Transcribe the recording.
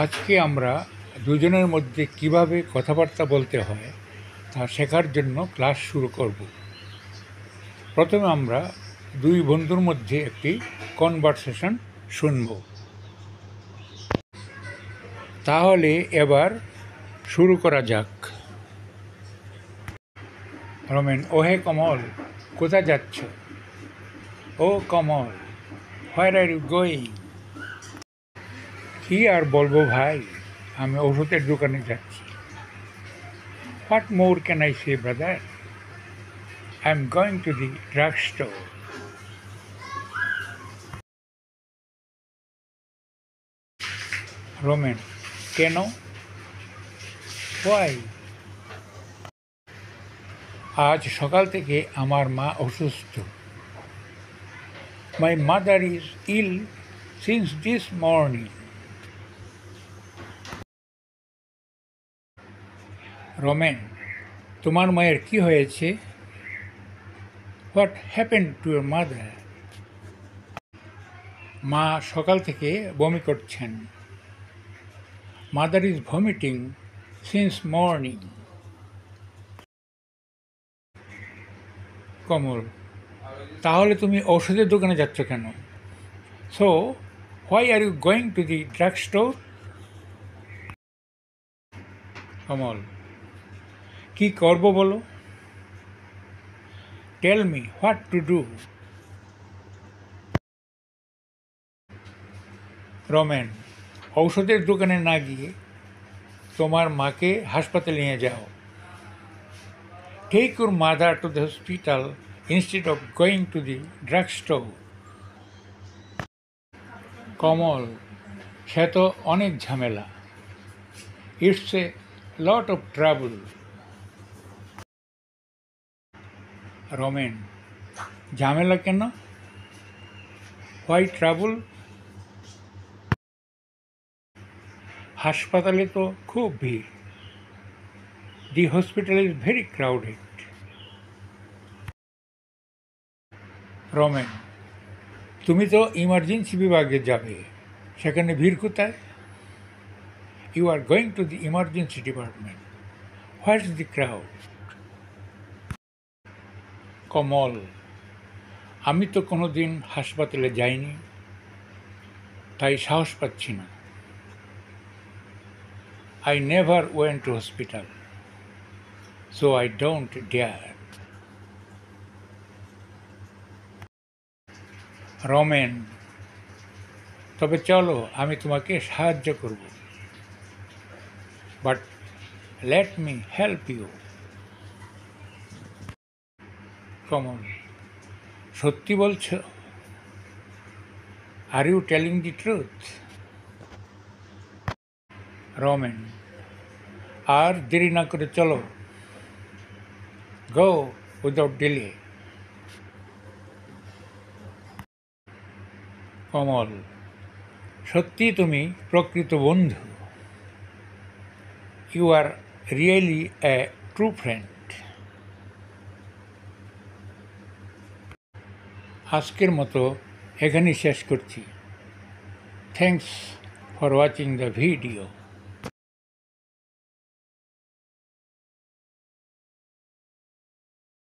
আজকে আমরা দুজনের মধ্যে কিভাবে কথাবার্তা বলতে হয় তা শেখার জন্য ক্লাস শুরু করব। প্রথমে আমরা দুই বন্ধুর মধ্যে একটি কনভারসেশন শুনব। তাহলে এবার শুরু করা যাক। রমেন: ও হে কমল, কোথায় যাচ্ছ? ও Kamal, where are you going? কি আর বলবো ভাই, আমি ওষুধের দোকানে যাচ্ছি। What more can I say brother? I am going to the drug store. Romen: কেন? হোয়াই? আজ সকাল থেকে আমার মা অসুস্থ। My mother is ill since this morning. Romen: তোমার মায়ের কি হয়েছে? What happened to your mother? মা সকাল থেকে বমি করছেন। Mother is vomiting since morning. Kamal: তাহলে তুমি ঔষধের দোকানে যাচ্ছ কেন? So why are you going to the drug store? Kamal: কি করব বলো? Tell me what to do. Ramen: ঔষধের দোকানে না গিয়ে তোমার মাকে হাসপাতালে নিয়ে যাও। Take your mother to the hospital instead of going to the drug store. Kamal: সে তো অনেক ঝামেলা। It's a lot of trouble. Ramen: ঝামেলা কেন? Why trouble? হাসপাতালে তো খুব ভিড়। The hospital is very crowded. Ramen: তুমি তো ইমার্জেন্সি বিভাগে যাবে, সেখানে ভিড় কোথায়? You are going to the emergency department. What's the crowd? Kamal: আমি তো কোনো দিন হাসপাতালে যাইনি, তাই সাহস পাচ্ছি না। I never went to hospital, so I don't dare. Ramen: তবে চলো, আমি তোমাকে সাহায্য করব। But let me help you. Kamal: সত্যি বলছো? Are you telling the truth? Ramen: আর দেরি না করে চলো। গো উইদাউট ডিলে। কমল: সত্যি তুমি প্রকৃত বন্ধু। You are really a true friend. আজকের মতো এখানেই শেষ করছি। Thanks for watching the video.